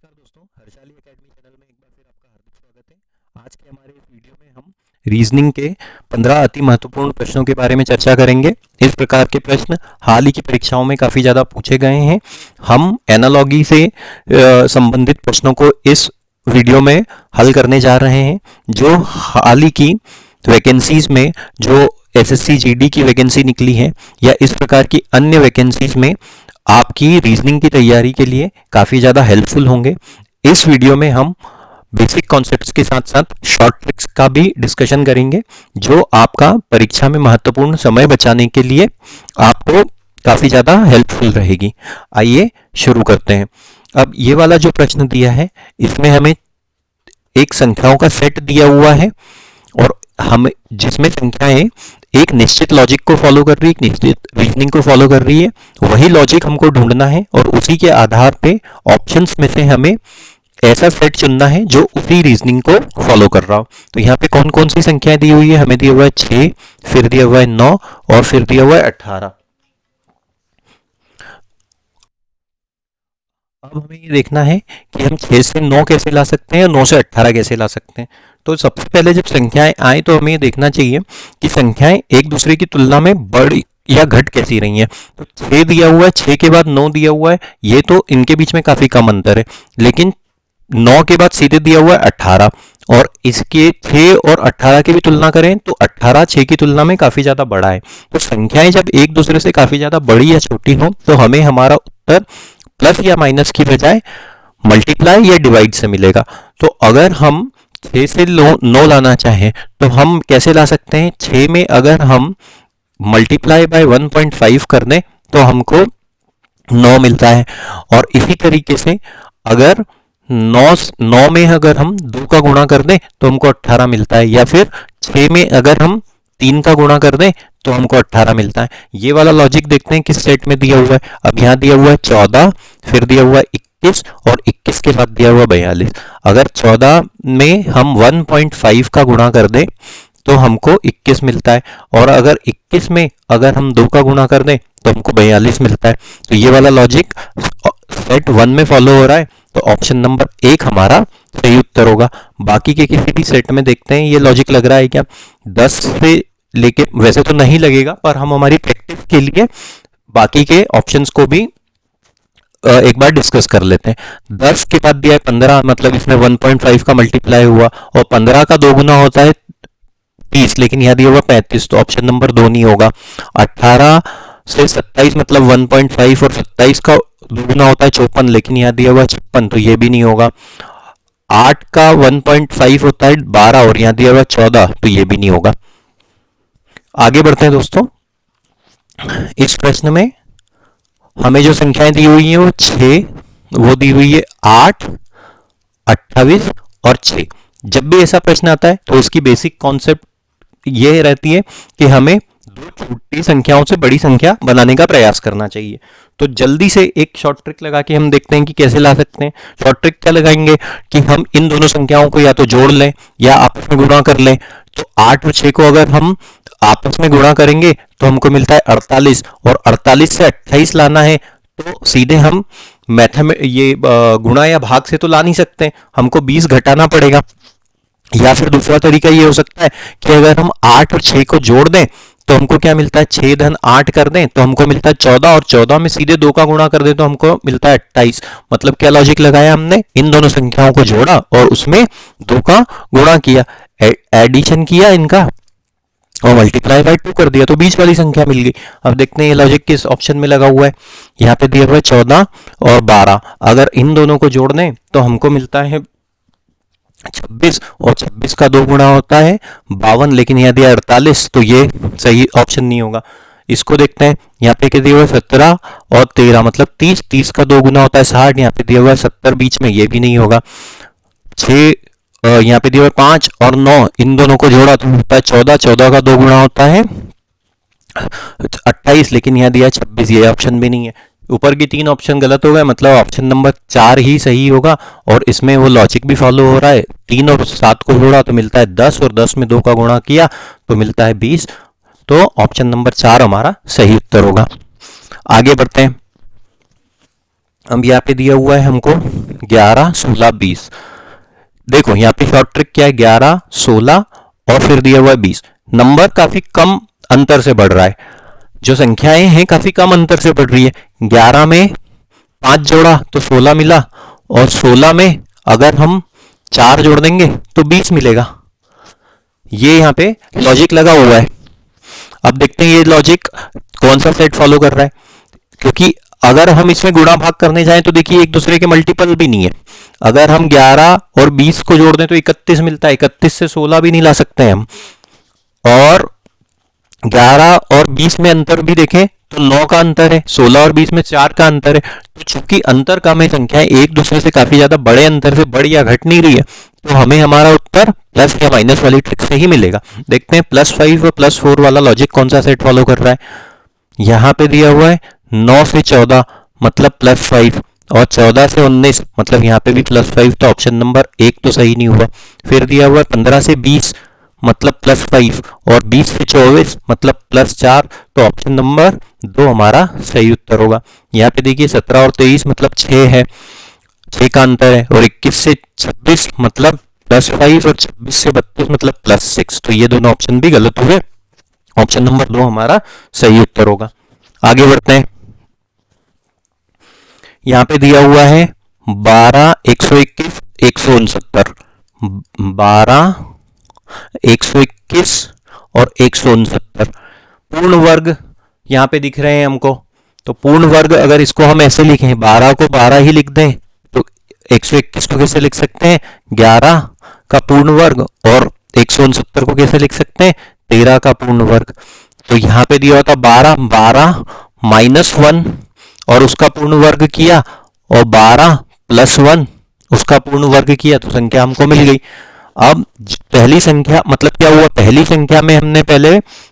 नमस्कार दोस्तों, Harshali academy channel में एक बार फिर आपका हार्दिक स्वागत है। आज के हमारे इस वीडियो में हम रीजनिंग के 15 अति महत्वपूर्ण प्रश्नों के बारे में चर्चा करेंगे। इस प्रकार के प्रश्न हाल ही की परीक्षाओं में काफ़ी ज़्यादा पूछे गए हैं। हम एनालॉगी से संबंधित प्रश्नों को इस वीडियो में हल करने जा रहे हैं। जो हाल ही की वैकेंसीज में जो एसएससी जीडी की वैकेंसी निकली है या इस प्रकार की अन्य वैकेंसीज में आपकी रीजनिंग की तैयारी के लिए काफ़ी ज़्यादा हेल्पफुल होंगे। इस वीडियो में हम बेसिक कॉन्सेप्ट्स के साथ साथ शॉर्ट ट्रिक्स का भी डिस्कशन करेंगे, जो आपका परीक्षा में महत्वपूर्ण समय बचाने के लिए आपको काफ़ी ज़्यादा हेल्पफुल रहेगी। आइए शुरू करते हैं। अब ये वाला जो प्रश्न दिया है, इसमें हमें एक संख्याओं का सेट दिया हुआ है और हम जिसमें संख्याएं एक निश्चित लॉजिक को फॉलो कर रही है, एक निश्चित रीजनिंग को फॉलो कर रही है। वही लॉजिक हमको ढूंढना है और उसी के आधार पे ऑप्शंस में से हमें ऐसा सेट चुनना है जो उसी रीजनिंग को फॉलो कर रहा हो। तो यहाँ पे कौन कौन सी संख्याएं दी हुई है? हमें दिया हुआ है 6, फिर दिया हुआ है 9 और फिर दिया हुआ है 18। अब हमें ये देखना है कि हम 6 से 9 कैसे ला सकते हैं और 9 से 18 कैसे ला सकते हैं। तो सबसे पहले जब संख्याएं आए तो हमें ये देखना चाहिए कि संख्याएं एक दूसरे की तुलना में बढ़ या घट कैसी रही हैं। तो 6 दिया हुआ है, 6 के बाद 9 दिया हुआ है, ये तो इनके बीच में काफी कम अंतर है। लेकिन 9 के बाद सीधे दिया हुआ है 18 और इसके 6 और 18 की भी तुलना करें तो 18 6 की तुलना में काफी ज्यादा बड़ा है। तो संख्याएं जब एक दूसरे से काफी ज्यादा बड़ी या छोटी हो तो हमें हमारा उत्तर प्लस या माइनस की बजाय मल्टीप्लाई या डिवाइड से मिलेगा। तो अगर हम 6 से 9 लाना चाहें तो हम कैसे ला सकते हैं? 6 में अगर हम मल्टीप्लाई बाय 1.5 कर दें तो हमको 9 मिलता है। और इसी तरीके से अगर 9 में अगर हम 2 का गुणा कर दें तो हमको 18 मिलता है, या फिर 6 में अगर हम 3 का गुणा कर दें तो हमको 18 मिलता है। ये वाला लॉजिक देखते हैं किस सेट में दिया हुआ है। अब यहाँ दिया हुआ है 14, फिर दिया हुआ है 21 और 21 के बाद दिया हुआ 42। अगर 14 में हम 1.5 का गुणा कर दें तो हमको 21 मिलता है, और अगर 21 में अगर हम 2 का गुणा कर दें तो हमको 42 मिलता है। तो ये वाला लॉजिक सेट 1 में फॉलो हो रहा है, तो ऑप्शन नंबर 1 हमारा सही उत्तर होगा। बाकी के किसी भी सेट में देखते हैं ये लॉजिक लग रहा है क्या? 10 से लेके वैसे तो नहीं लगेगा, पर हम हमारी प्रैक्टिस के लिए बाकी के ऑप्शंस को भी एक बार डिस्कस कर लेते हैं। 10 के बाद दिया है 15, मतलब इसमें 1.5 का मल्टीप्लाई हुआ, और 15 का 2 गुना होता है 30, लेकिन यहाँ दिया हुआ 35, तो ऑप्शन नंबर 2 नहीं होगा। 18 से 27 मतलब 1.5 और 27 का 2 गुना होता है 54, लेकिन यहाँ दिया हुआ 56, तो ये भी नहीं होगा। 8 का 1.5 होता है 12 और यहाँ दिया हुआ 14, तो ये भी नहीं होगा। आगे बढ़ते हैं दोस्तों। इस प्रश्न में हमें जो संख्याएं दी हुई हैं वो 6, वो दी हुई है 8, 28 और 6। जब भी ऐसा प्रश्न आता है तो इसकी बेसिक कॉन्सेप्ट ये रहती है कि हमें दो छोटी संख्याओं से बड़ी संख्या बनाने का प्रयास करना चाहिए। तो जल्दी से एक शॉर्ट ट्रिक लगा के हम देखते हैं कि कैसे ला सकते हैं। शॉर्ट ट्रिक क्या लगाएंगे कि हम इन दोनों संख्याओं को या तो जोड़ लें या आपस में गुणा कर लें। तो 8 और 6 को अगर हम आपस में गुणा करेंगे तो हमको मिलता है 48, और 48 से 28 लाना है तो सीधे हम ये गुणा या भाग से तो ला नहीं सकते, हमको 20 घटाना पड़ेगा। या फिर दूसरा तरीका ये हो सकता है कि अगर हम 8 और 6 को जोड़ दें तो हमको क्या मिलता है? 6 धन 8 कर दें तो हमको मिलता है 14, और 14 में सीधे 2 का गुणा कर दें तो हमको मिलता है 28। मतलब क्या लॉजिक लगाया हमने? इन दोनों संख्याओं को जोड़ा और उसमें 2 का गुणा किया, एडिशन किया इनका और मल्टीप्लाई बाय 2 कर दिया, तो बीच वाली संख्या मिल गई। अब देखते हैं ये लॉजिक किस ऑप्शन में लगा हुआ है। यहाँ पे दिया हुआ है 14 और 12, अगर इन दोनों को जोड़ दें तो हमको मिलता है 26, और 26 का 2 गुणा होता है 52, लेकिन यहाँ दिया 48, तो ये सही ऑप्शन नहीं होगा। इसको देखते हैं। यहाँ पे क्या दिया हुआ है 17 और 13 मतलब 30, 30 का 2 गुना होता है 60, यहाँ पे दिया हुआ है 70 बीच में, ये भी नहीं होगा। 6 यहाँ पे दिया हुआ है 5 और 9, इन दोनों को जोड़ा तो होता है 14, 14 का 2 गुना होता है 28, लेकिन यहाँ दिया 26, ये ऑप्शन भी नहीं है। ऊपर की 3 ऑप्शन गलत हो गए, मतलब ऑप्शन नंबर 4 ही सही होगा, और इसमें वो लॉजिक भी फॉलो हो रहा है। 3 और 7 को जोड़ा तो मिलता है 10, और 10 में 2 का गुणा किया तो मिलता है 20, तो ऑप्शन नंबर 4 हमारा सही उत्तर होगा। आगे बढ़ते हैं। अब यहाँ पे दिया हुआ है हमको 11, 16, 20। देखो यहाँ पे शॉर्ट ट्रिक क्या है, 11, 16 और फिर दिया हुआ है 20। नंबर काफी कम अंतर से बढ़ रहा है, जो संख्याएं हैं काफी कम अंतर से बढ़ रही है। 11 में 5 जोड़ा तो 16 मिला, और 16 में अगर हम 4 जोड़ देंगे तो 20 मिलेगा। ये यहाँ पे लॉजिक लगा हुआ है। अब देखते हैं ये लॉजिक कौन सा सेट फॉलो कर रहा है, क्योंकि अगर हम इसमें गुणा भाग करने जाएं तो देखिए एक दूसरे के मल्टीपल भी नहीं है। अगर हम 11 और 20 को जोड़ दें तो 31 मिलता है, 31 से 16 भी नहीं ला सकते हैं हम। और 11 और 20 में अंतर भी देखें तो 9 का अंतर है, 16 और 20 में 4 का अंतर है। तो चूंकि अंतर कम है, संख्याएं एक दूसरे से काफी ज्यादा बड़े अंतर से बढ़ या घट नहीं रही है, तो हमें हमारा उत्तर प्लस या माइनस वाली ट्रिक से ही मिलेगा। देखते हैं +5 और +4 वाला लॉजिक कौन सा सेट फॉलो कर रहा है। यहाँ पे दिया हुआ है 9 से 14 मतलब +5, और 14 से 19 मतलब यहाँ पे भी +5, तो ऑप्शन नंबर 1 तो सही नहीं हुआ। फिर दिया हुआ है 15 से 20 मतलब +5, और 20 से 24 मतलब +4, तो ऑप्शन नंबर 2 हमारा सही उत्तर होगा। यहाँ पे देखिए 17 और 23 मतलब 6 है, 6 का अंतर है, और 21 से 26 मतलब +5, और 26 से 32 मतलब +6, तो ये दोनों ऑप्शन भी गलत हुए। ऑप्शन नंबर 2 हमारा सही उत्तर होगा। आगे बढ़ते हैं। यहाँ पे दिया हुआ है 12, 121, 169, 12, 121 और 169 पूर्ण वर्ग यहाँ पे दिख रहे हैं हमको। तो पूर्ण वर्ग अगर इसको हम ऐसे लिखें, 12 को 12 ही लिख दें, तो 121 को कैसे लिख सकते हैं, 11 का पूर्ण वर्ग, और 169 को कैसे लिख सकते हैं, 13 का पूर्ण वर्ग। तो यहाँ पे दिया होता 12, 12 -1 और उसका पूर्ण वर्ग किया, और 12 + 1 उसका पूर्ण वर्ग किया, तो संख्या हमको मिल गई। अब पहली संख्या मतलब क्या हुआ, पहली संख्या में हमने पहले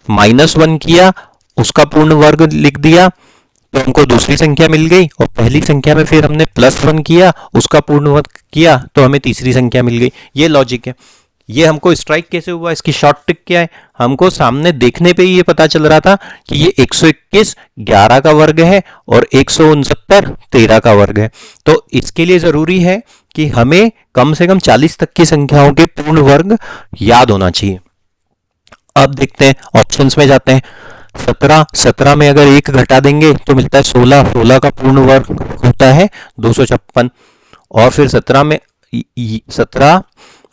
-1 किया, उसका पूर्ण वर्ग लिख दिया, तो हमको दूसरी संख्या मिल गई, और पहली संख्या में फिर हमने +1 किया, उसका पूर्ण वर्ग किया, तो हमें तीसरी संख्या मिल गई। ये लॉजिक है। ये हमको स्ट्राइक कैसे हुआ, इसकी शॉर्ट ट्रिक क्या है, हमको सामने देखने पे ही ये पता चल रहा था कि ये 121 11 का वर्ग है और 169 13 का वर्ग है। तो इसके लिए जरूरी है कि हमें कम से कम 40 तक की संख्याओं के पूर्ण वर्ग याद होना चाहिए। अब देखते हैं, ऑप्शंस में जाते हैं। 17 में अगर 1 घटा देंगे तो मिलता है 16 का पूर्ण वर्ग होता है 256, और फिर 17 में 17,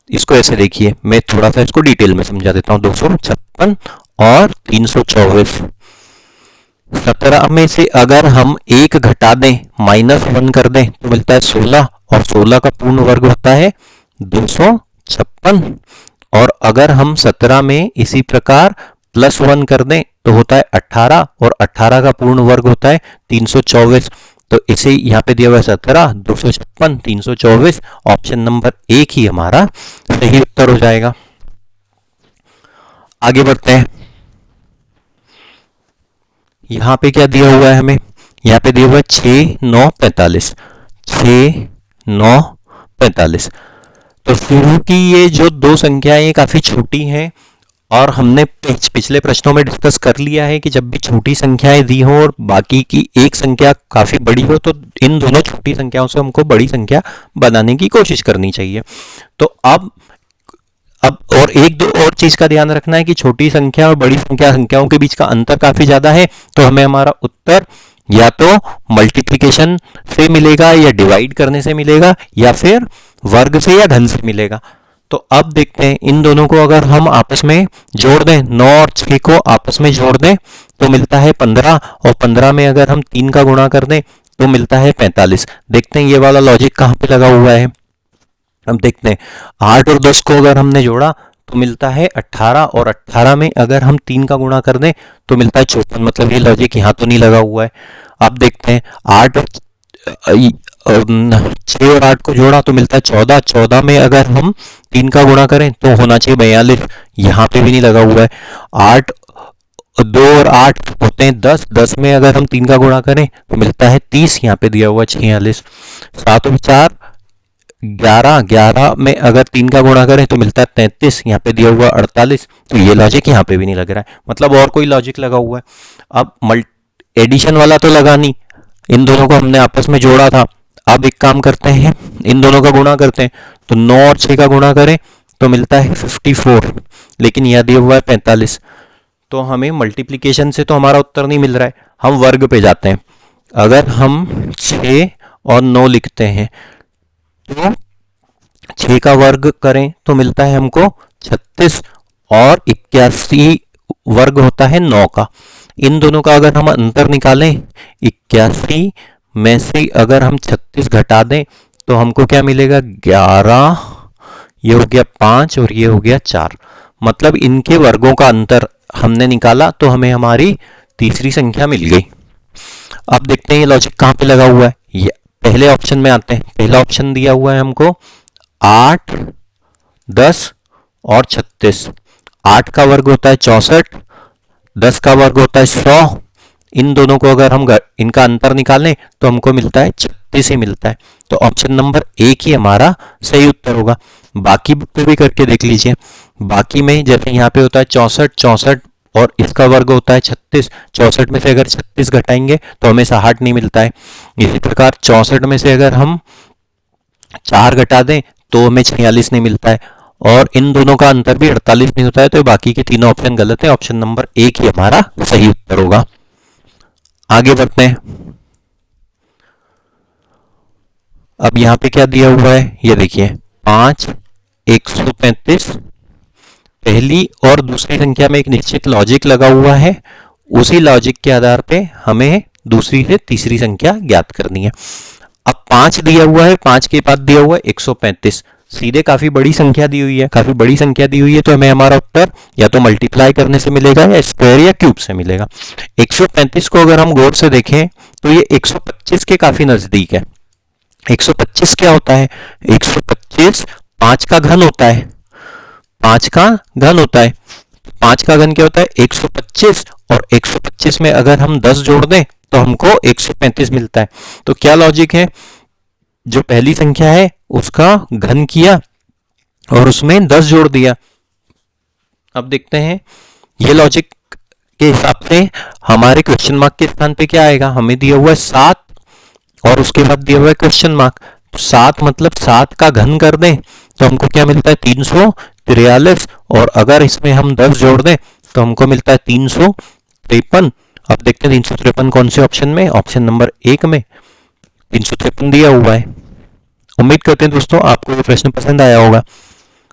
इसको ऐसे देखिए, मैं थोड़ा सा इसको डिटेल में समझा देता हूं, 256 और 324। 17 में से अगर हम 1 घटा दें, -1 कर दें, तो मिलता है 16, और 16 का पूर्ण वर्ग होता है 256। और अगर हम 17 में इसी प्रकार +1 कर दें तो होता है 18, और 18 का पूर्ण वर्ग होता है 324। तो इसे यहाँ पे दिया हुआ है 17, 256, 324, ऑप्शन नंबर 1 ही हमारा सही उत्तर हो जाएगा। आगे बढ़ते हैं। यहाँ पे क्या दिया हुआ है हमें, यहाँ पे दिया हुआ है 6, 9, 45, 6, 9, 45। तो शुरू की ये जो दो संख्याएं काफी छोटी हैं, और हमने पिछले प्रश्नों में डिस्कस कर लिया है कि जब भी छोटी संख्याएं दी हो और बाकी की एक संख्या काफी बड़ी हो, तो इन दोनों छोटी संख्याओं से हमको बड़ी संख्या बनाने की कोशिश करनी चाहिए। तो अब और एक दो और चीज का ध्यान रखना है कि छोटी संख्या और बड़ी संख्याओं के बीच का अंतर काफी ज्यादा है, तो हमें हमारा उत्तर या तो मल्टीप्लिकेशन से मिलेगा, या डिवाइड करने से मिलेगा, या फिर वर्ग से या घन से मिलेगा। तो अब देखते हैं, इन दोनों को अगर हम आपस में जोड़ दें, 9 और 6 को आपस में जोड़ दें तो मिलता है 15, और 15 में अगर हम 3 का गुणा कर दें तो मिलता है 45। देखते हैं ये वाला लॉजिक कहाँ पे लगा हुआ है। अब देखते हैं, 8 और 10 को अगर हमने जोड़ा तो मिलता है 18, और 18 में अगर हम 3 का गुणा कर दें तो मिलता है 54, मतलब ये लॉजिक यहाँ तो नहीं लगा हुआ है। अब देखते हैं, 6 और 8 को जोड़ा तो मिलता है 14, 14 में अगर हम 3 का गुणा करें तो होना चाहिए 42, यहाँ पे भी नहीं लगा हुआ है। 8, 2 और 8 होते हैं 10, 10 में अगर हम 3 का गुणा करें तो मिलता है 30, यहाँ पे दिया हुआ 46। 7 और 4 11, 11 में अगर 3 का गुणा करें तो मिलता है 33, यहाँ पे दिया हुआ 48, तो ये लॉजिक यहाँ पे भी नहीं लग रहा है, मतलब और कोई लॉजिक लगा हुआ है। अब एडिशन वाला तो लगा नहीं, इन दोनों को हमने आपस में जोड़ा था, अब एक काम करते हैं, इन दोनों का गुणा करते हैं, तो 9 और 6 का गुणा करें तो मिलता है 54, लेकिन यह दिया हुआ है 45। तो हमें मल्टीप्लिकेशन से तो हमारा उत्तर नहीं मिल रहा है, हम वर्ग पे जाते हैं। अगर हम 6 और 9 लिखते हैं तो 6 का वर्ग करें तो मिलता है हमको 36, और 81 वर्ग होता है 9 का। इन दोनों का अगर हम अंतर निकालें, 81 में से अगर हम 36 घटा दें तो हमको क्या मिलेगा, 11, ये हो गया 5 और ये हो गया 4। मतलब इनके वर्गों का अंतर हमने निकाला तो हमें हमारी तीसरी संख्या मिल गई। अब देखते हैं ये लॉजिक कहाँ पे लगा हुआ है। ये पहले ऑप्शन में आते हैं। पहला ऑप्शन दिया हुआ है हमको 8, 10 और 36। 8 का वर्ग होता है 64, 10 का वर्ग होता है 100। इन दोनों को अगर हम इनका अंतर निकालें तो हमको मिलता है 36 ही मिलता है। तो ऑप्शन नंबर एक ही हमारा सही उत्तर होगा। बाकी पे भी करके देख लीजिए। बाकी में जैसे यहाँ पे होता है 64, 64 और इसका वर्ग होता है 36। 64 में से अगर 36 घटाएंगे तो हमें 60 नहीं मिलता है। इसी प्रकार 64 में से अगर हम 4 घटा दें तो हमें 46 नहीं मिलता है, और इन दोनों का अंतर भी 48 नहीं होता है। तो बाकी के तीनों ऑप्शन गलत है। ऑप्शन नंबर एक ही हमारा सही उत्तर होगा। आगे बढ़ते हैं। अब यहाँ पे क्या दिया हुआ है ये देखिए, 5, 135। पहली और दूसरी संख्या में एक निश्चित लॉजिक लगा हुआ है, उसी लॉजिक के आधार पे हमें दूसरी से तीसरी संख्या ज्ञात करनी है। अब 5 दिया हुआ है, 5 के बाद दिया हुआ है 135। सीधे काफी बड़ी संख्या दी हुई है, काफी बड़ी संख्या दी हुई है, तो हमें हमारा उत्तर या तो मल्टीप्लाई करने से मिलेगा या स्क्वायर या क्यूब से मिलेगा। 135 को अगर हम गौर से देखें तो ये 125 के काफी नजदीक है। 125 क्या होता है, 125 5 का घन होता है। 5 का घन होता है, 5 का घन क्या होता है 125, और 125 में अगर हम 10 जोड़ दें तो हमको 135 मिलता है। तो क्या लॉजिक है, जो पहली संख्या है उसका घन किया और उसमें 10 जोड़ दिया। अब देखते हैं ये लॉजिक के हिसाब से हमारे क्वेश्चन मार्क के स्थान पे क्या आएगा। हमें दिया हुआ है 7 और उसके बाद दिया हुआ है क्वेश्चन मार्क। 7 मतलब 7 का घन कर दें तो हमको क्या मिलता है 343, और अगर इसमें हम 10 जोड़ दें तो हमको मिलता है 353। अब देखते हैं 353 कौन से ऑप्शन में, ऑप्शन नंबर एक में 353 दिया हुआ है। उम्मीद करते हैं दोस्तों आपको ये प्रश्न पसंद आया होगा।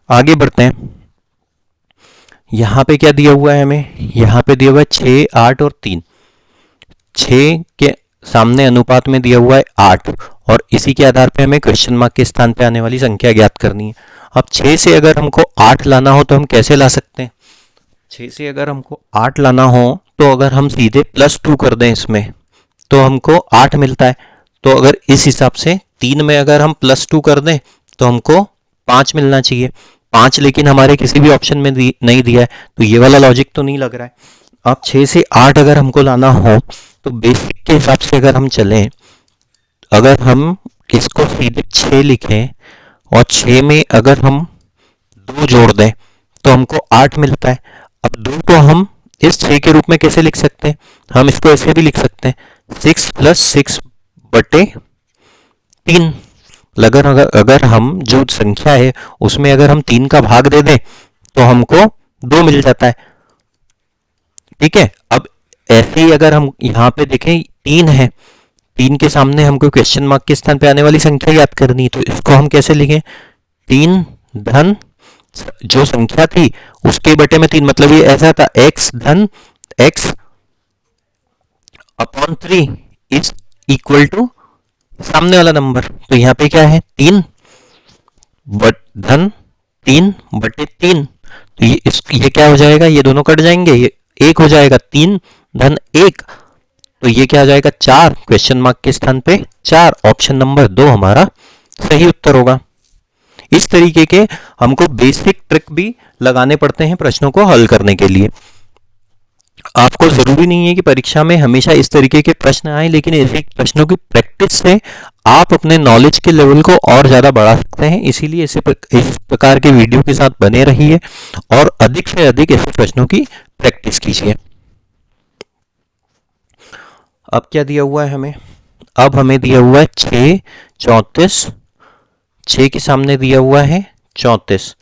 आगे बढ़ते हैं। यहाँ पे क्या दिया हुआ है हमें, यहाँ पे दिया हुआ है 6, 8 और 3। 6 के सामने अनुपात में दिया हुआ है 8, और इसी के आधार पे हमें क्वेश्चन मार्क के स्थान पे आने वाली संख्या ज्ञात करनी है। अब 6 से अगर हमको 8 लाना हो तो हम कैसे ला सकते हैं। 6 से अगर हमको 8 लाना हो तो अगर हम सीधे +2 कर दें इसमें तो हमको 8 मिलता है। तो अगर इस हिसाब से 3 में अगर हम +2 कर दें तो हमको 5 मिलना चाहिए। 5 लेकिन हमारे किसी भी ऑप्शन में नहीं दिया है, तो ये वाला लॉजिक तो नहीं लग रहा है। अब 6 से 8 अगर हमको लाना हो तो बेसिक के हिसाब से अगर हम चलें, अगर हम इसको सीधे 6 लिखें और 6 में अगर हम 2 जोड़ दें तो हमको 8 मिलता है। अब 2 को हम इस 6 के रूप में कैसे लिख सकते हैं, हम इसको ऐसे भी लिख सकते हैं 6 + 6 बटे 3। अगर हम जो संख्या है उसमें अगर हम 3 का भाग दे दें तो हमको 2 मिल जाता है। ठीक है। अब ऐसे ही अगर हम यहाँ पे देखें 3 है, 3 के सामने हमको क्वेश्चन मार्क के स्थान पे आने वाली संख्या याद करनी है, तो इसको हम कैसे लिखें, 3 धन जो संख्या थी उसके बटे में 3, मतलब ये ऐसा था x धन x upon 3 is equal to सामने वाला नंबर। तो यहाँ पे क्या है 3 धन 3 बटे 3। तो ये क्या हो जाएगा, ये दोनों कट जाएंगे, ये 1 हो जाएगा, 3 धन 1, तो ये क्या हो जाएगा 4, क्वेश्चन मार्क के स्थान पे 4। ऑप्शन नंबर 2 हमारा सही उत्तर होगा। इस तरीके के हमको बेसिक ट्रिक भी लगाने पड़ते हैं प्रश्नों को हल करने के लिए। आपको जरूरी नहीं है कि परीक्षा में हमेशा इस तरीके के प्रश्न आए, लेकिन ऐसे प्रश्नों की प्रैक्टिस से आप अपने नॉलेज के लेवल को और ज्यादा बढ़ा सकते हैं। इसीलिए इस प्रकार के वीडियो के साथ बने रहिए और अधिक से अधिक ऐसे प्रश्नों की प्रैक्टिस कीजिए। अब क्या दिया हुआ है हमें, अब हमें दिया हुआ है 6 34, 6 के सामने दिया हुआ है 34।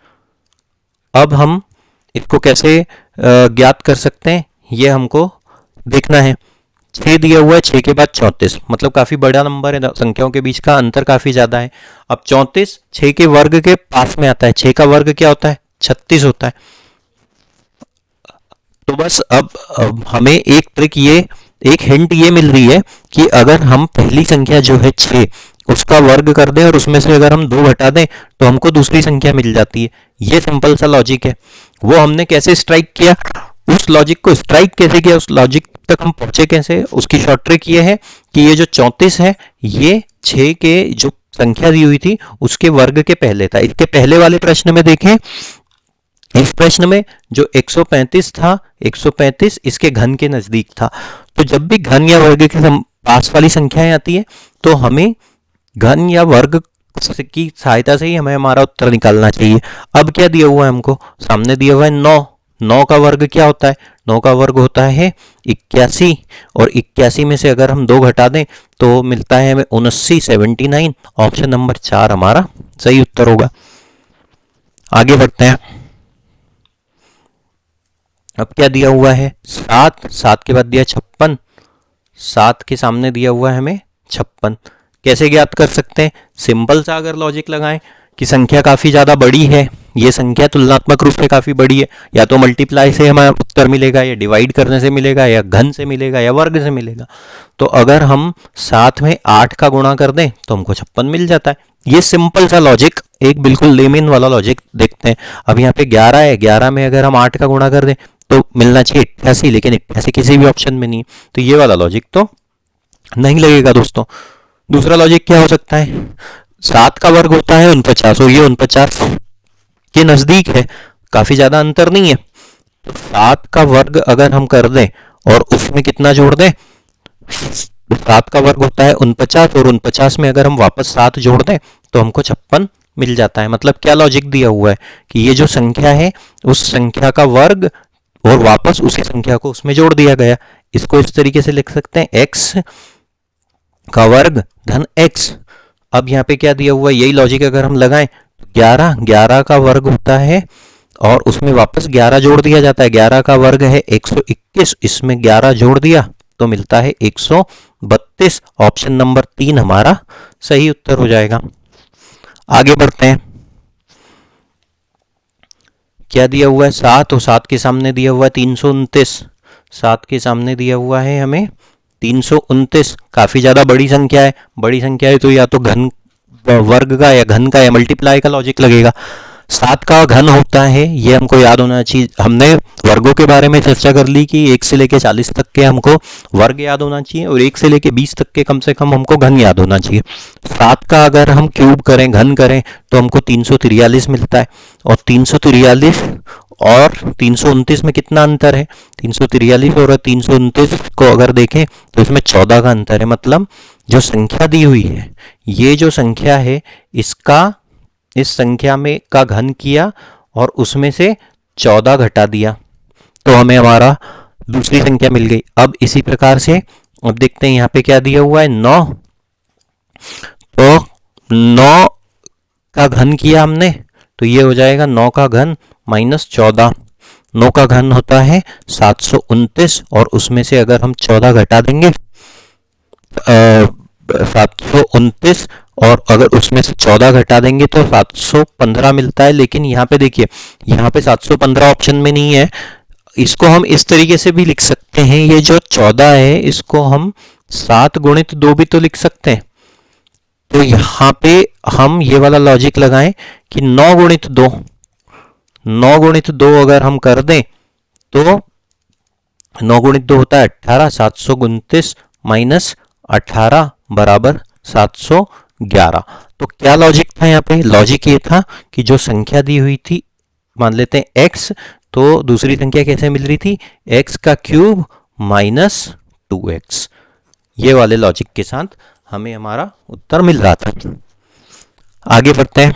अब हम इसको कैसे ज्ञात कर सकते हैं, ये हमको देखना है। 6 दिया हुआ है, 6 के बाद 34, मतलब काफी बड़ा नंबर है, संख्याओं के बीच का अंतर काफी ज्यादा है। अब 34 6 के वर्ग के पास में आता है, 6 का वर्ग क्या होता है 36 होता है। तो बस अब हमें एक ट्रिक ये, एक हिंट ये मिल रही है कि अगर हम पहली संख्या जो है 6 उसका वर्ग कर दें और उसमें से अगर हम 2 घटा दें तो हमको दूसरी संख्या मिल जाती है। ये सिंपल सा लॉजिक है। वो हमने कैसे स्ट्राइक किया, उस लॉजिक को स्ट्राइक कैसे किया, उस लॉजिक तक हम पहुंचे कैसे, उसकी शॉर्ट ट्रिक ये है कि ये जो 34 है ये 6 के जो संख्या दी हुई थी उसके वर्ग के पहले था। इसके पहले वाले प्रश्न में देखें, इस प्रश्न में जो 135 था, 135 इसके घन के नजदीक था। तो जब भी घन या वर्ग के पास वाली संख्याएं आती है तो हमें घन या वर्ग की सहायता से ही हमें हमारा उत्तर निकालना चाहिए। अब क्या दिया हुआ है हमको, सामने दिया हुआ है 9, 9 का वर्ग क्या होता है, 9 का वर्ग होता है 81, और 81 में से अगर हम 2 घटा दें तो मिलता है हमें 79, 79। ऑप्शन नंबर 4 हमारा सही उत्तर होगा। आगे बढ़ते हैं। अब क्या दिया हुआ है 7, 7 के बाद दिया 56, 7 के सामने दिया हुआ है हमें 56। कैसे ज्ञात कर सकते हैं, सिंपल सा अगर लॉजिक लगाएं कि संख्या काफी ज्यादा बड़ी है, ये संख्या तुलनात्मक रूप से काफी बड़ी है, या तो मल्टीप्लाई से हमें उत्तर मिलेगा, या डिवाइड करने से मिलेगा, या घन से मिलेगा, या वर्ग से मिलेगा। तो अगर हम 7 में 8 का गुणा कर दें तो हमको 56 मिल जाता है। ये सिंपल सा लॉजिक, एक बिल्कुल लेमिन वाला लॉजिक देखते हैं। अब यहाँ पे 11 है, 11 में अगर हम 8 का गुणा कर दें तो मिलना चाहिए 88, लेकिन 88 किसी भी ऑप्शन में नहीं है, तो ये वाला लॉजिक तो नहीं लगेगा दोस्तों। दूसरा लॉजिक क्या हो सकता है, 7 का वर्ग होता है 49, और ये 49 के नजदीक है, काफी ज्यादा अंतर नहीं है। तो 7 का वर्ग अगर हम कर दें और उसमें कितना जोड़ दें, 7 का वर्ग होता है 49, और 49 में अगर हम वापस 7 जोड़ दें तो हमको 56 मिल जाता है। मतलब क्या लॉजिक दिया हुआ है कि ये जो संख्या है उस संख्या का वर्ग और वापस उसी संख्या को उसमें जोड़ दिया गया। इसको इस तरीके से लिख सकते हैं, x का वर्ग धन x। अब यहाँ पे क्या दिया हुआ है, यही लॉजिक अगर हम लगाएं, 11, 11 का वर्ग होता है और उसमें वापस 11 जोड़ दिया जाता है, 11 का वर्ग है 121, इसमें 11 जोड़ दिया तो मिलता है 132। ऑप्शन नंबर 3 हमारा सही उत्तर हो जाएगा। आगे बढ़ते हैं। क्या दिया हुआ है 7, और 7 के सामने दिया हुआ है 329, 7 के सामने दिया हुआ है हमें 329। काफी ज्यादा बड़ी संख्या है, बड़ी संख्या है तो या तो घन वर्ग का या घन का या मल्टीप्लाई का लॉजिक लगेगा। 7 का घन होता है, ये हमको याद होना चाहिए। हमने वर्गों के बारे में चर्चा कर ली कि 1 से लेके 40 तक के हमको वर्ग याद होना चाहिए, और 1 से लेके 20 तक के कम से कम हमको घन याद होना चाहिए। 7 का अगर हम क्यूब करें, घन करें, तो हमको 343 मिलता है, और 343 और 329 में कितना अंतर है, 343 और 329 को अगर देखें तो इसमें 14 का अंतर है। मतलब जो संख्या दी हुई है, ये जो संख्या है इसका इस संख्या में का घन किया और उसमें से 14 घटा दिया तो हमें हमारा दूसरी संख्या मिल गई। अब इसी प्रकार से अब देखते हैं यहाँ पे क्या दिया हुआ है 9, तो 9 का घन किया हमने तो ये हो जाएगा 9 का घन माइनस 14। 9 का घन होता है 729, और उसमें से अगर हम 14 घटा देंगे 729, और अगर उसमें से 14 घटा देंगे तो 715 मिलता है। लेकिन यहाँ पे देखिए, यहाँ पे 715 ऑप्शन में नहीं है। इसको हम इस तरीके से भी लिख सकते हैं, ये जो 14 है इसको हम 7 गुणित 2 भी तो लिख सकते हैं। तो यहाँ पे हम ये वाला लॉजिक लगाएं कि 9 गुणित 2, 9 गुणित 2 अगर हम कर दें तो 9 गुणित 2 होता है 18, 729 माइनस 18 बराबर 711। तो क्या लॉजिक था यहाँ पे, लॉजिक ये था कि जो संख्या दी हुई थी, मान लेते हैं x, तो दूसरी संख्या कैसे मिल रही थी, x का क्यूब माइनस 2x। ये वाले लॉजिक के साथ हमें हमारा उत्तर मिल रहा था। आगे बढ़ते हैं।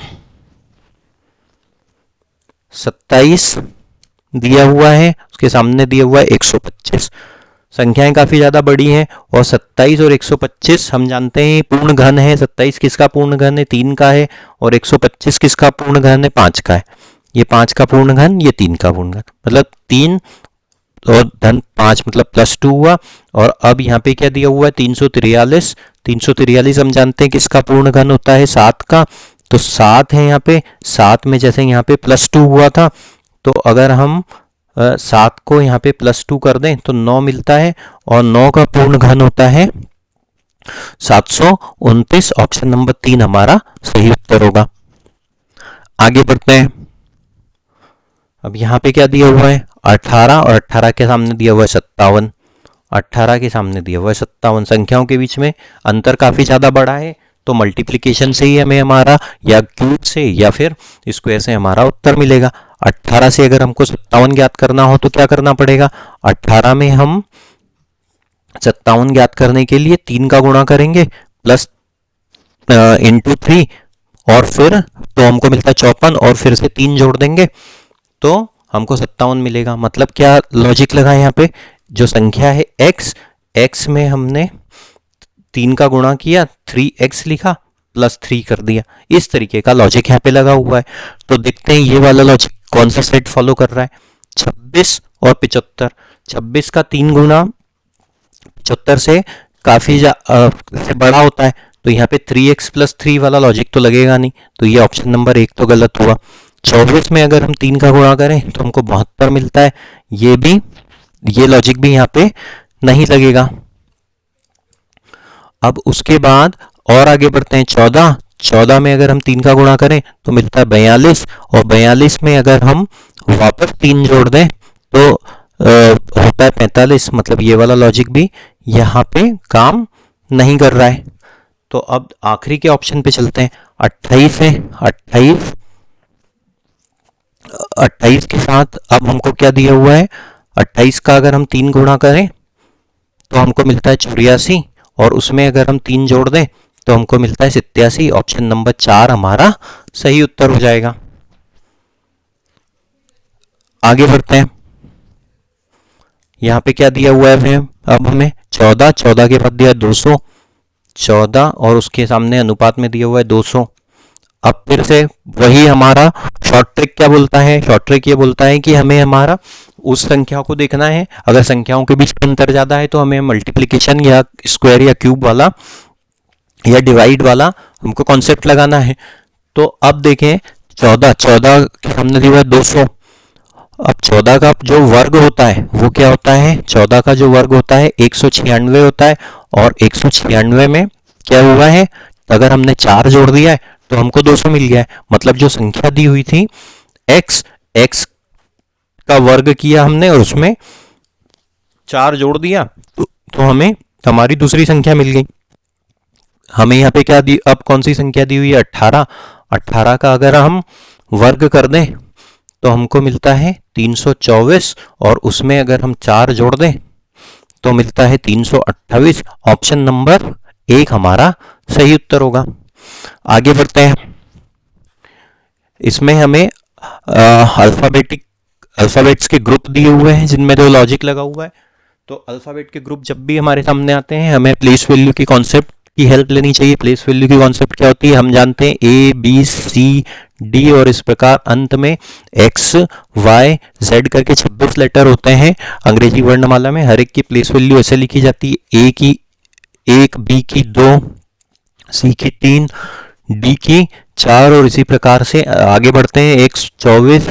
27 दिया हुआ है, उसके सामने दिया हुआ है 125। संख्याएं काफी ज्यादा बड़ी हैं और 27 और 125 हम जानते हैं पूर्ण घन है। 27 किसका पूर्ण घन है? 3 का है। और 125 किसका पूर्ण घन है? 5 का है। ये 5 का पूर्ण घन, ये 3 का पूर्ण घन, मतलब 3 और धन 5 मतलब +2 हुआ। और अब यहाँ पे क्या दिया हुआ है? 343। 343 हम जानते हैं किसका पूर्ण घन होता है? 7 का। तो 7 है यहाँ पे। 7 में जैसे यहाँ पे +2 हुआ था, तो अगर हम 7 को यहाँ पे +2 कर दें तो 9 मिलता है। और 9 का पूर्ण घन होता है 729। ऑप्शन नंबर 3 हमारा सही उत्तर होगा। आगे बढ़ते हैं। अब यहाँ पे क्या दिया हुआ है? 18 और 18 के सामने दिया हुआ है 57। 18 के सामने दिया हुआ है 57। संख्याओं के बीच में अंतर काफी ज्यादा बड़ा है, तो मल्टीप्लिकेशन से ही हमें हमारा या क्यूब से या फिर स्क्वायर से हमारा उत्तर मिलेगा। 18 से अगर हमको 57 ज्ञात करना हो तो क्या करना पड़ेगा? 18 में हम 57 ज्ञात करने के लिए 3 का गुणा करेंगे प्लस इंटू 3, और फिर तो हमको मिलता है 54, और फिर से 3 जोड़ देंगे तो हमको 57 मिलेगा। मतलब क्या लॉजिक लगा यहाँ पे? जो संख्या है x में हमने 3 का गुणा किया, 3x लिखा प्लस 3 कर दिया। इस तरीके का लॉजिक यहाँ पे लगा हुआ है। तो देखते हैं ये वाला लॉजिक कौन सा सेट फॉलो कर रहा है। 26 और 75। 26 का 3 गुना 75 से काफी से बड़ा होता है, तो यहाँ पे 3x प्लस 3 वाला लॉजिक तो लगेगा नहीं, तो ये ऑप्शन नंबर 1 तो गलत हुआ। 24 में अगर हम 3 का गुणा करें तो हमको 72 मिलता है, ये लॉजिक भी यहाँ पे नहीं लगेगा। अब उसके बाद और आगे बढ़ते हैं। 14 में अगर हम 3 का गुणा करें तो मिलता है 42, और 42 में अगर हम वापस 3 जोड़ दें तो होता है 45। मतलब ये वाला लॉजिक भी यहाँ पे काम नहीं कर रहा है। तो अब आखिरी के ऑप्शन पे चलते हैं। 28 है। 28 के साथ अब हमको क्या दिया हुआ है? 28 का अगर हम 3 गुणा करें तो हमको मिलता है 84, और उसमें अगर हम 3 जोड़ दें तो हमको मिलता है 87। ऑप्शन नंबर 4 हमारा सही उत्तर हो जाएगा। आगे बढ़ते हैं। यहाँ पे क्या दिया हुआ है? अब हमें 14 के बाद दिया 200। 14 और उसके सामने अनुपात में दिया हुआ है 200। अब फिर से वही हमारा शॉर्ट ट्रिक क्या बोलता है? शॉर्ट ट्रिक ये बोलता है कि हमें हमारा उस संख्या को देखना है, अगर संख्याओं के बीच अंतर ज्यादा है तो हमें मल्टीप्लिकेशन या स्क्वायर या क्यूब वाला या डिवाइड वाला हमको कॉन्सेप्ट लगाना है। तो अब देखें 14 के सामने दिया हुआ है 200। अब 14 का जो वर्ग होता है वो क्या होता है? 14 का जो वर्ग होता है 196 होता है, और 196 में क्या हुआ है? अगर हमने 4 जोड़ दिया है तो हमको 200 मिल गया है। मतलब जो संख्या दी हुई थी x का वर्ग किया हमने और उसमें 4 जोड़ दिया तो हमें हमारी दूसरी संख्या मिल गई। हमें यहाँ पे क्या दी? अब कौन सी संख्या दी हुई है? 18। 18 का अगर हम वर्ग कर दें तो हमको मिलता है 324, और उसमें अगर हम 4 जोड़ दें तो मिलता है 328। ऑप्शन नंबर 1 हमारा सही उत्तर होगा। आगे बढ़ते हैं। इसमें हमें अल्फाबेट्स के ग्रुप दिए हुए हैं जिनमें जो लॉजिक लगा हुआ है। तो अल्फाबेट के ग्रुप जब भी हमारे सामने आते हैं हमें प्लेस वैल्यू की कॉन्सेप्ट की हेल्प लेनी चाहिए। प्लेस वैल्यू की कॉन्सेप्ट क्या होती है? हम जानते हैं ABCD, और इस प्रकार अंत में XYZ करके 26 लेटर होते हैं अंग्रेजी वर्णमाला में। हर एक की प्लेस वैल्यू ऐसे लिखी जाती है: A की 1, B की 2, C की 3, D की 4, और इसी प्रकार से आगे बढ़ते हैं। X 24,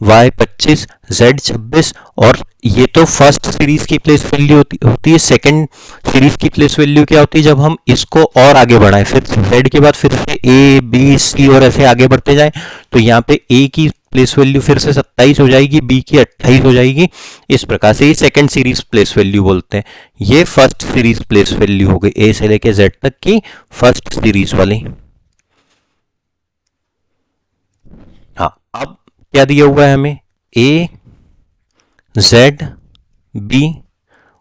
Y 25, Z 26, और ये तो फर्स्ट सीरीज की प्लेस वैल्यू होती है। सेकंड सीरीज की प्लेस वैल्यू क्या होती है? जब हम इसको और आगे बढ़ाएं, फिर Z के बाद फिर से A B C और ऐसे आगे बढ़ते जाए, तो यहाँ पे A की प्लेस वैल्यू फिर से 27 हो जाएगी, B की 28 हो जाएगी। इस प्रकार से ये सेकंड सीरीज प्लेस वैल्यू बोलते हैं। ये फर्स्ट सीरीज प्लेस वैल्यू हो गई A से लेके Z तक की फर्स्ट सीरीज वाली। हाँ, अब क्या दिया हुआ है हमें? A Z B,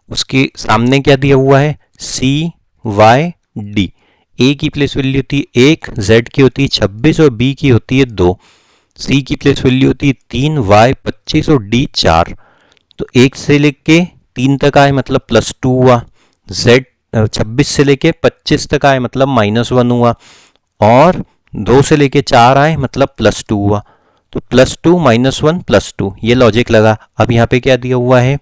उसके सामने क्या दिया हुआ है? C Y D। A की प्लेस वैल्यू होती है 1, Z की होती है 26 और B की होती है 2। C की प्लेस वैल्यू होती है 3, Y 25 और D 4। तो 1 से लेके 3 तक आए मतलब +2 हुआ, z 26 से लेके 25 तक आए मतलब -1 हुआ, और 2 से लेके 4 आए मतलब +2 हुआ। तो +2 -1 +2, ये लॉजिक लगा। अब यहाँ पे क्या दिया हुआ है,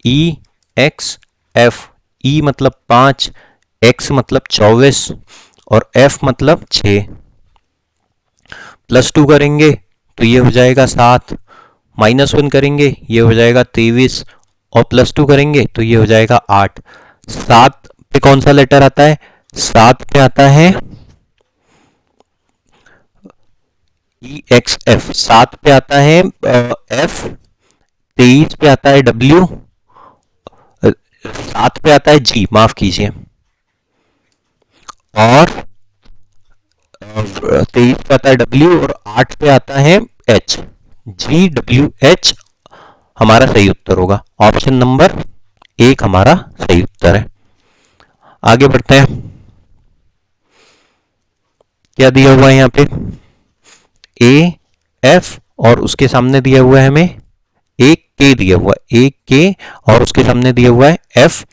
ई एक्स एफ, ई मतलब 5, x मतलब 24 और f मतलब 6। +2 करेंगे तो ये हो जाएगा 7, -1 करेंगे ये हो जाएगा 23, और +2 करेंगे तो ये हो जाएगा 8। 7 पे कौन सा लेटर आता है, 7 पे आता है EXF, 7 पे आता है F, 23 पे आता है W, 7 पे आता है G, माफ कीजिए, और 23 पे आता है W और 8 पे आता है H। GWH हमारा सही उत्तर होगा। ऑप्शन नंबर 1 हमारा सही उत्तर है। आगे बढ़ते हैं, क्या दिया हुआ है यहाँ पे, A F और उसके सामने दिया हुआ है हमें एक K दिया हुआ है, एक K और उसके सामने दिया हुआ है F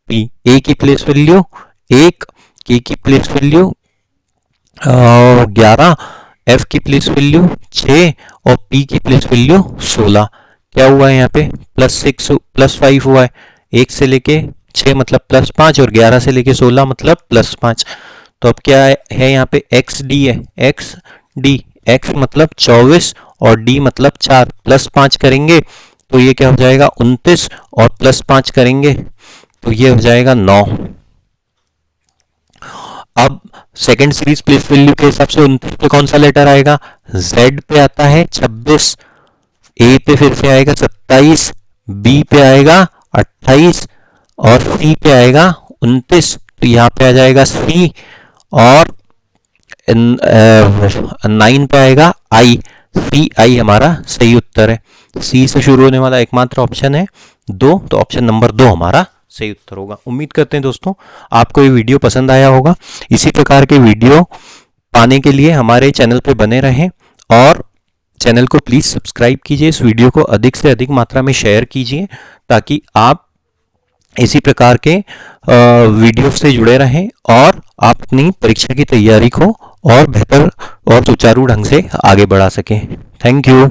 P। A की प्लेस वैल्यू 1, K की प्लेस वैल्यू 11, F की प्लेस वैल्यू 6 और P की प्लेस वैल्यू 16। क्या हुआ है यहाँ पे, +6 +5 हुआ है, 1 से लेके 6 मतलब +5 और 11 से लेके 16 मतलब +5। तो अब क्या है यहाँ पे, XD है, XD, X मतलब 24 और D मतलब 4, +5 करेंगे तो ये क्या हो जाएगा 29 और +5 करेंगे तो ये हो जाएगा 9। अब सेकंड सीरीज प्लेस वैल्यू के हिसाब से 29 पे कौन सा लेटर आएगा, Z पे आता है 26, A पे फिर से आएगा 27, B पे आएगा 28 और C पे आएगा 29। तो यहाँ पे आ जाएगा C और 9 पे आएगा I। CI हमारा सही उत्तर है। C से शुरू होने वाला एकमात्र ऑप्शन है 2, तो ऑप्शन नंबर 2 हमारा सही उत्तर होगा। उम्मीद करते हैं दोस्तों आपको ये वीडियो पसंद आया होगा। इसी प्रकार के वीडियो पाने के लिए हमारे चैनल पे बने रहें और चैनल को प्लीज़ सब्सक्राइब कीजिए। इस वीडियो को अधिक से अधिक मात्रा में शेयर कीजिए ताकि आप इसी प्रकार के वीडियो से जुड़े रहें और आप अपनी परीक्षा की तैयारी को और बेहतर और सुचारू ढंग से आगे बढ़ा सकें। Thank you.